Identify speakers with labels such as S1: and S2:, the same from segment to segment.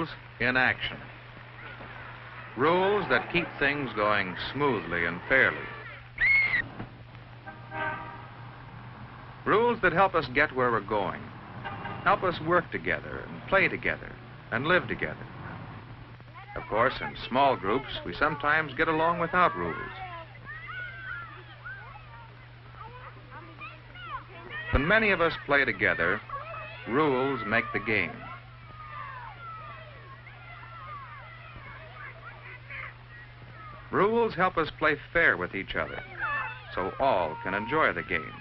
S1: Rules in action. Rules that keep things going smoothly and fairly. Rules that help us get where we're going, help us work together and play together and live together. Of course, in small groups, we sometimes get along without rules. When many of us play together, rules make the game. Rules help us play fair with each other, so all can enjoy the game.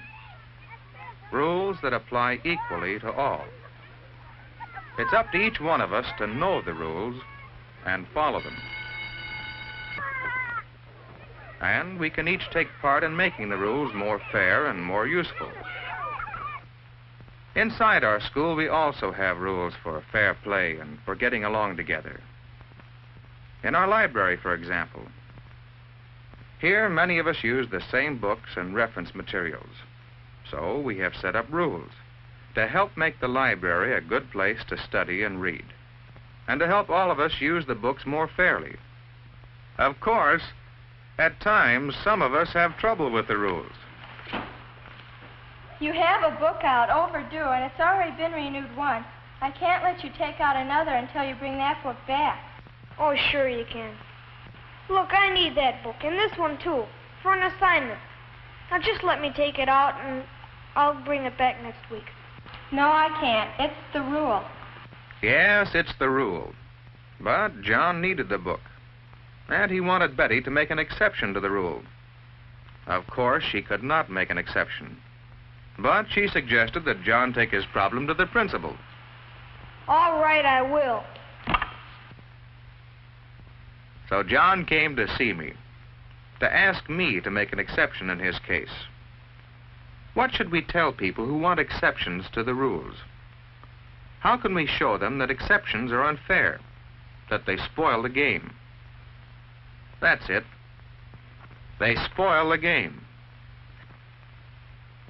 S1: Rules that apply equally to all. It's up to each one of us to know the rules and follow them. And we can each take part in making the rules more fair and more useful. Inside our school, we also have rules for fair play and for getting along together. In our library, for example, here many of us use the same books and reference materials. So we have set up rules to help make the library a good place to study and read, and to help all of us use the books more fairly. Of course, at times, some of us have trouble with the rules.
S2: You have a book out, overdue, and it's already been renewed once. I can't let you take out another until you bring that book back.
S3: Oh, sure you can. Look, I need that book, and this one, too, for an assignment. Now, just let me take it out, and I'll bring it back next week.
S2: No, I can't. It's the rule.
S1: Yes, it's the rule. But John needed the book, and he wanted Betty to make an exception to the rule. Of course, she could not make an exception, but she suggested that John take his problem to the principal.
S3: All right, I will.
S1: So John came to see me, to ask me to make an exception in his case. What should we tell people who want exceptions to the rules? How can we show them that exceptions are unfair, that they spoil the game? That's it. They spoil the game.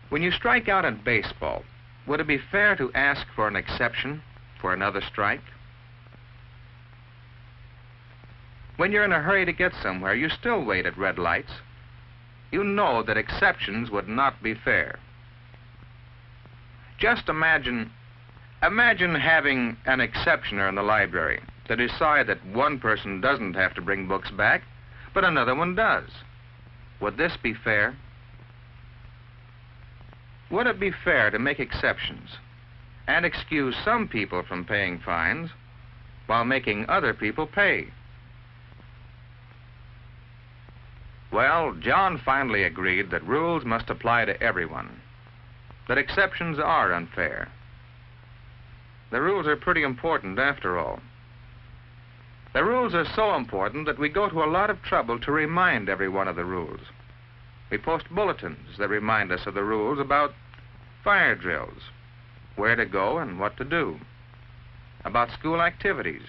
S1: When you strike out in baseball, would it be fair to ask for an exception for another strike? When you're in a hurry to get somewhere, you still wait at red lights. You know that exceptions would not be fair. Just imagine having an exceptioner in the library to decide that one person doesn't have to bring books back, but another one does. Would this be fair? Would it be fair to make exceptions and excuse some people from paying fines while making other people pay? Well, John finally agreed that rules must apply to everyone, that exceptions are unfair. The rules are pretty important after all. The rules are so important that we go to a lot of trouble to remind everyone of the rules. We post bulletins that remind us of the rules about fire drills, where to go and what to do, about school activities,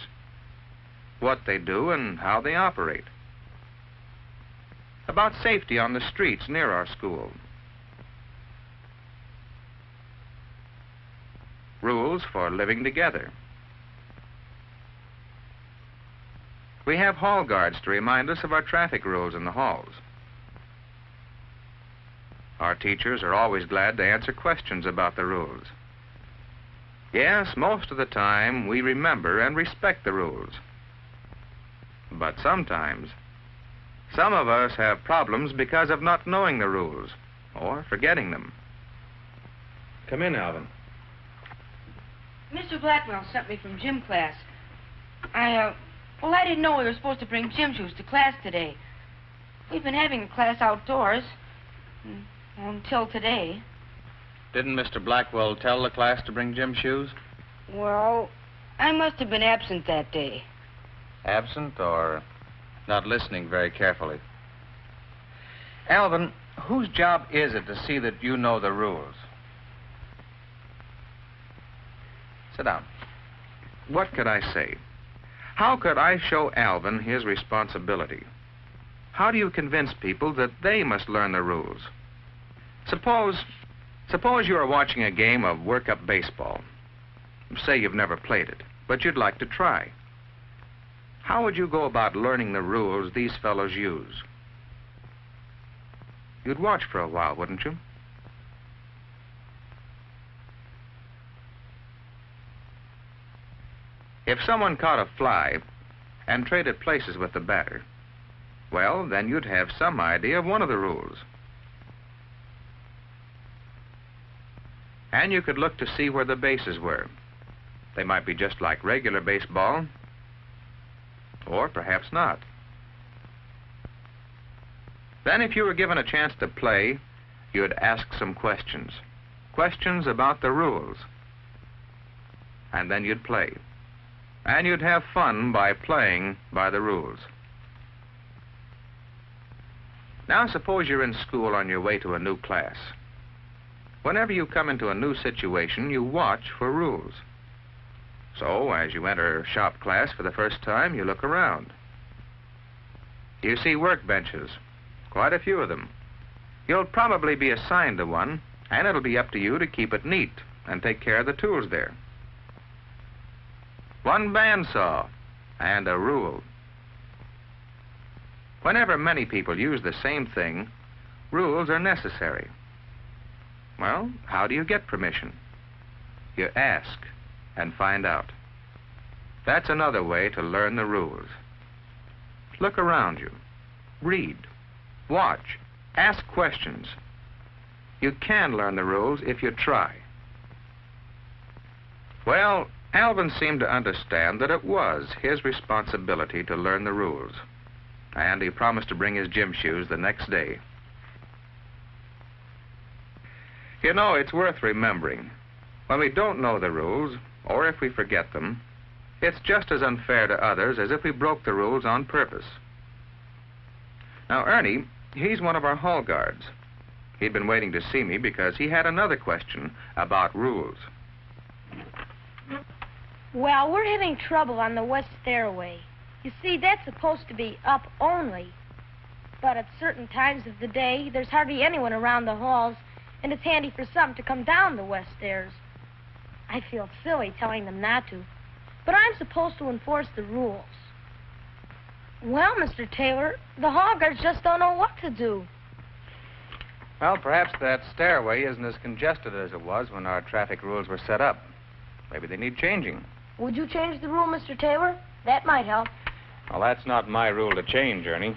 S1: what they do and how they operate, about safety on the streets near our school, rules for living together. We have hall guards to remind us of our traffic rules in the halls. Our teachers are always glad to answer questions about the rules. Yes, most of the time we remember and respect the rules. But sometimes, some of us have problems because of not knowing the rules or forgetting them. Come in, Alvin.
S4: Mr. Blackwell sent me from gym class. I didn't know we were supposed to bring gym shoes to class today. We've been having a class outdoors until today.
S1: Didn't Mr. Blackwell tell the class to bring gym shoes?
S4: Well, I must have been absent that day.
S1: Absent or not listening very carefully? Alvin, whose job is it to see that you know the rules? Sit down. What could I say? How could I show Alvin his responsibility? How do you convince people that they must learn the rules? Suppose you are watching a game of work-up baseball. Say you've never played it, but you'd like to try. How would you go about learning the rules these fellows use? You'd watch for a while, wouldn't you? If someone caught a fly and traded places with the batter, well, then you'd have some idea of one of the rules. And you could look to see where the bases were. They might be just like regular baseball, or perhaps not. Then if you were given a chance to play, you'd ask some questions. Questions about the rules. And then you'd play. And you'd have fun by playing by the rules. Now suppose you're in school on your way to a new class. Whenever you come into a new situation, you watch for rules. So, as you enter shop class for the first time, you look around. You see workbenches, quite a few of them. You'll probably be assigned to one, and it'll be up to you to keep it neat and take care of the tools there. One bandsaw and a rule. Whenever many people use the same thing, rules are necessary. Well, how do you get permission? You ask and find out. That's another way to learn the rules. Look around you. Read. Watch. Ask questions. You can learn the rules if you try. Well, Alvin seemed to understand that it was his responsibility to learn the rules, and he promised to bring his gym shoes the next day. You know, it's worth remembering. When we don't know the rules, or if we forget them, it's just as unfair to others as if we broke the rules on purpose. Now, Ernie, he's one of our hall guards. He'd been waiting to see me because he had another question about rules.
S3: Well, we're having trouble on the west stairway. You see, that's supposed to be up only. But at certain times of the day, there's hardly anyone around the halls, and it's handy for some to come down the west stairs. I feel silly telling them not to, but I'm supposed to enforce the rules. Well, Mr. Taylor, the hall guards just don't know what to do.
S1: Well, perhaps that stairway isn't as congested as it was when our traffic rules were set up. Maybe they need changing.
S3: Would you change the rule, Mr. Taylor? That might help.
S1: Well, that's not my rule to change, Ernie.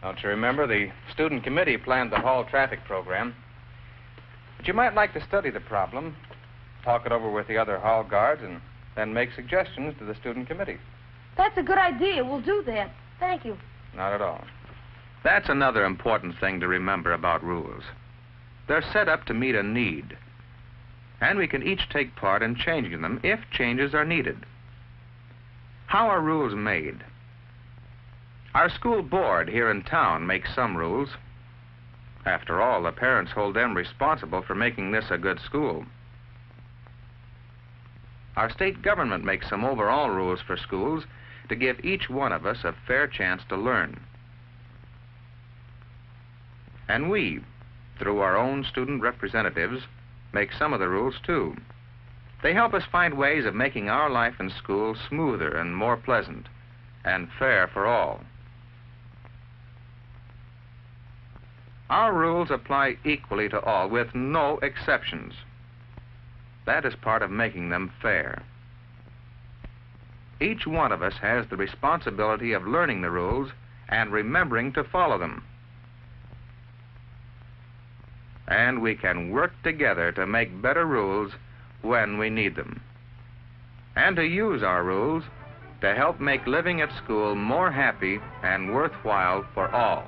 S1: Don't you remember, the student committee planned the hall traffic program? But you might like to study the problem, talk it over with the other hall guards, and then make suggestions to the student committee.
S3: That's a good idea. We'll do that. Thank you.
S1: Not at all. That's another important thing to remember about rules. They're set up to meet a need, and we can each take part in changing them if changes are needed. How are rules made? Our school board here in town makes some rules. After all, the parents hold them responsible for making this a good school. Our state government makes some overall rules for schools to give each one of us a fair chance to learn. And we, through our own student representatives, make some of the rules too. They help us find ways of making our life in school smoother and more pleasant and fair for all. Our rules apply equally to all, with no exceptions. That is part of making them fair. Each one of us has the responsibility of learning the rules and remembering to follow them. And we can work together to make better rules when we need them, and to use our rules to help make living at school more happy and worthwhile for all.